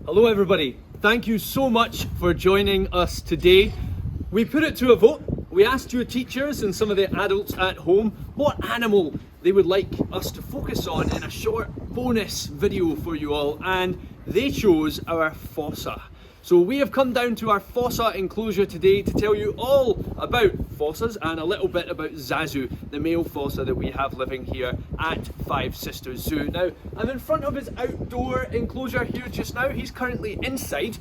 Hello everybody, thank you so much for joining us today. We put it to a vote. We asked your teachers and some of the adults at home what animal they would like us to focus on in a short bonus video for you all, and they chose our fossa. So we have come down to our fossa enclosure today to tell you all about fossas and a little bit about Zazu, the male fossa that we have living here at Five Sisters Zoo. Now, I'm in front of his outdoor enclosure here just now. He's currently inside.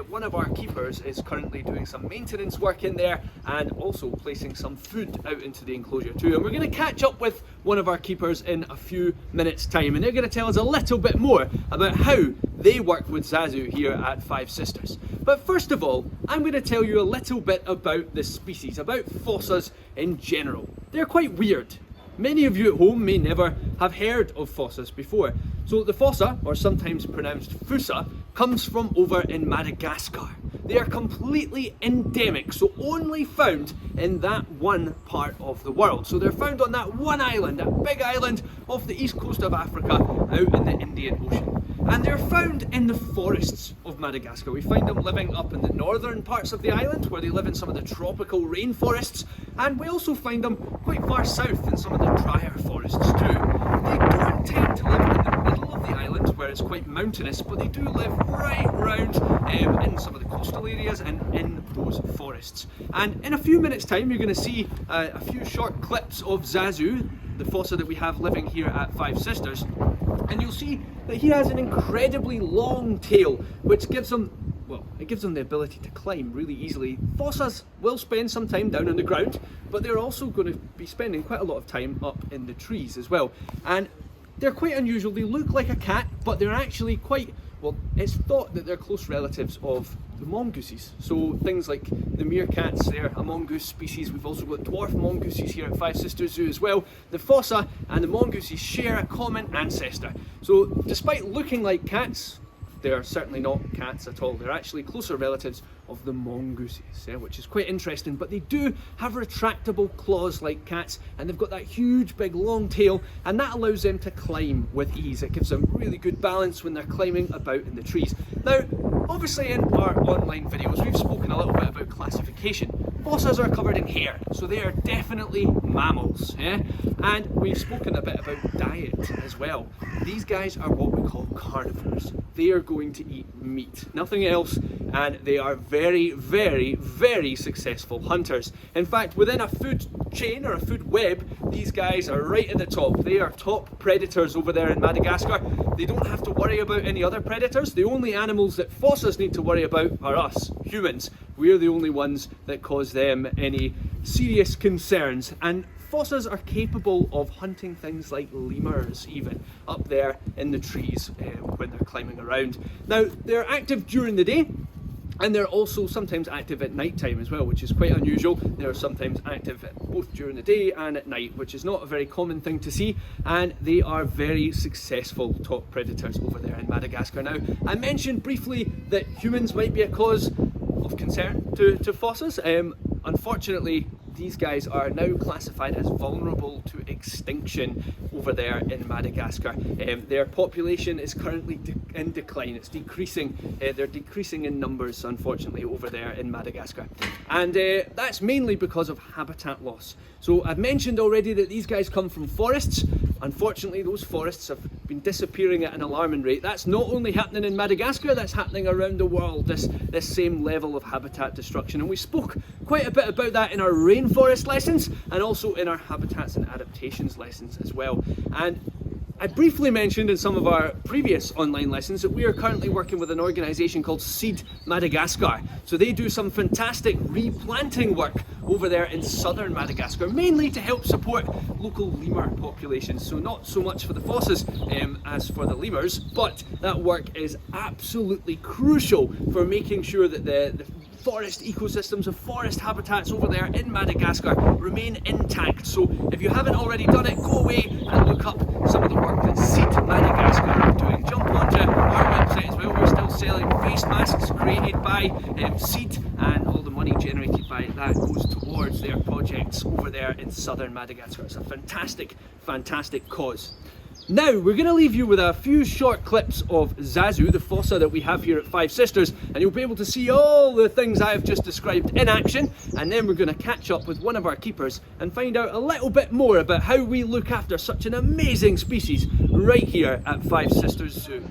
One of our keepers is currently doing some maintenance work in there and also placing some food out into the enclosure too. And we're going to catch up with one of our keepers in a few minutes time, and they're going to tell us a little bit more about how they work with Zazu here at Five Sisters. But first of all, I'm going to tell you a little bit about this species, about fossas in general. They're quite weird. Many of you at home may never have heard of fossas before. So the fossa, or sometimes pronounced Fossa, comes from over in Madagascar. They are completely endemic, so only found in that one part of the world. So they're found on that one island, that big island off the east coast of Africa, out in the Indian Ocean. And they're found in the forests of Madagascar. We find them living up in the northern parts of the island, where they live in some of the tropical rainforests, and we also find them quite far south in some of the drier forests too. They don't tend to live in the middle of the island, where it's quite mountainous, but they do live right round in some of the coastal areas and in those forests. And in a few minutes time, you're going to see a few short clips of Zazu, the fossa that we have living here at Five Sisters, and you'll see that he has an incredibly long tail, which gives him, well, it gives them the ability to climb really easily. Fossas will spend some time down on the ground, but they're also going to be spending quite a lot of time up in the trees as well. And they're quite unusual. They look like a cat, but they're actually quite, well, it's thought that they're close relatives of the mongooses. So things like the meerkats, they're a mongoose species. We've also got dwarf mongooses here at Five Sisters Zoo as well. The fossa and the mongooses share a common ancestor. So despite looking like cats, they're certainly not cats at all. They're actually closer relatives of the mongooses, which is quite interesting. But they do have retractable claws like cats, and they've got that huge big long tail, and that allows them to climb with ease. It gives them really good balance when they're climbing about in the trees. Now, obviously in our online videos we've spoken a little bit about classification. Fossas are covered in hair, so they are definitely mammals, and we've spoken a bit about diet as well. These guys are what we call carnivores. They are going to eat meat, nothing else, and they are very, very, very successful hunters. In fact, within a food chain or a food web, these guys are right at the top. They are top predators over there in Madagascar. They don't have to worry about any other predators. The only animals that fossas need to worry about are us, humans. We're the only ones that cause them any serious concerns. And fossas are capable of hunting things like lemurs, even up there in the trees when they're climbing around. Now, they're active during the day, and they're also sometimes active at night time as well, which is quite unusual. They're sometimes active both during the day and at night, which is not a very common thing to see, and they are very successful top predators over there in Madagascar. Now, I mentioned briefly that humans might be a cause of concern to fossas. Unfortunately, these guys are now classified as vulnerable to extinction over there in Madagascar. Their population is currently in decline. It's decreasing. They're decreasing in numbers, unfortunately, over there in Madagascar. And that's mainly because of habitat loss. So I've mentioned already that these guys come from forests. Unfortunately, those forests have been disappearing at an alarming rate. That's not only happening in Madagascar, that's happening around the world, this same level of habitat destruction. And we spoke quite a bit about that in our rainforest lessons, and also in our habitats and adaptations lessons as well. And I briefly mentioned in some of our previous online lessons that we are currently working with an organisation called Seed Madagascar. So they do some fantastic replanting work over there in southern Madagascar, mainly to help support local lemur populations. So not so much for the fossas as for the lemurs, but that work is absolutely crucial for making sure that the forest ecosystems and forest habitats over there in Madagascar remain intact. So if you haven't already done it, go away and look up some of the work that Seed Madagascar are doing. Jump onto our website as well. We're still selling face masks created by Seed, and all the money generated by that goes towards their projects over there in southern Madagascar. It's a fantastic, fantastic cause. Now, we're going to leave you with a few short clips of Zazu, the fossa that we have here at Five Sisters, and you'll be able to see all the things I've just described in action, and then we're going to catch up with one of our keepers and find out a little bit more about how we look after such an amazing species right here at Five Sisters Zoo.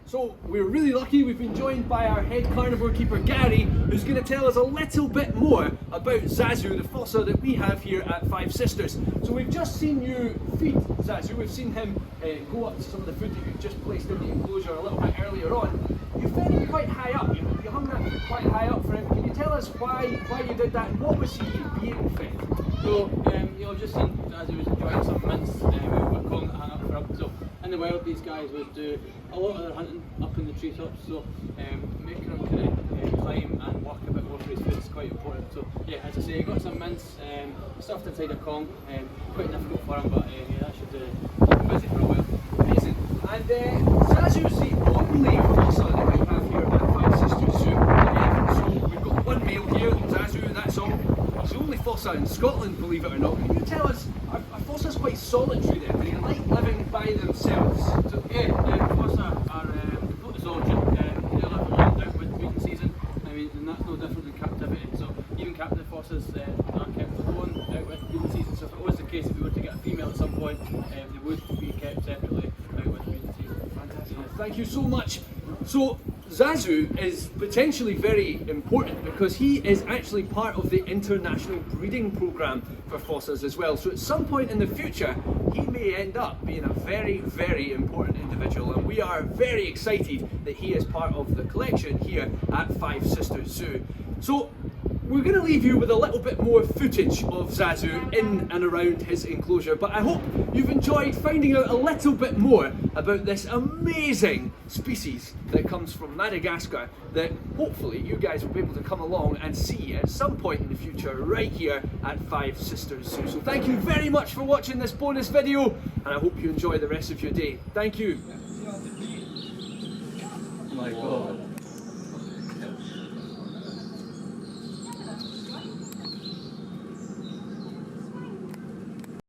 So we're really lucky, we've been joined by our head carnivore keeper Gary, who's going to tell us a little bit more about Zazu, the fossa that we have here at Five Sisters. So we've just seen you feed Zazu, we've seen him go up to some of the food that you've just placed in the enclosure a little bit earlier on. You fed him quite high up, you hung that food quite high up for him. Can you tell us why you did that and what was he being fed? So, I've just seen Zazu was enjoying some mince with Kong that hung up for him. So, in the wild, these guys would do a lot of their hunting up in the treetops. So, making him kind of climb and work a bit more for his food is quite important. So, yeah, as I say, he got some mince stuffed inside a Kong. Quite difficult for him, but yeah, that should keep him busy for a while. Amazing. And Zazu's the only fossa that we have here at Five Sisters Zoo. So we've got one male here, Zazu, that's all. He's the only fossa in Scotland, believe it or not. Can you tell us, are fossas quite solitary then? Do they like living by themselves? So, yeah, Fossa are completely solitary. They live along out with breeding season. I mean, and that's no different than captivity. So, even captive fossas are kept alone out with breeding season. So, if it was the case, if we were to get a female at some point, they would be kept separately out with breeding season. Fantastic. Thank you so much. So Zazu is potentially very important because he is actually part of the international breeding program for fossas as well. So at some point in the future, he may end up being a very, very important individual, and we are very excited that he is part of the collection here at Five Sisters Zoo. So we're going to leave you with a little bit more footage of Zazu in and around his enclosure, but I hope you've enjoyed finding out a little bit more about this amazing species that comes from Madagascar that hopefully you guys will be able to come along and see at some point in the future right here at Five Sisters Zoo. So thank you very much for watching this bonus video, and I hope you enjoy the rest of your day. Thank you. Oh my God.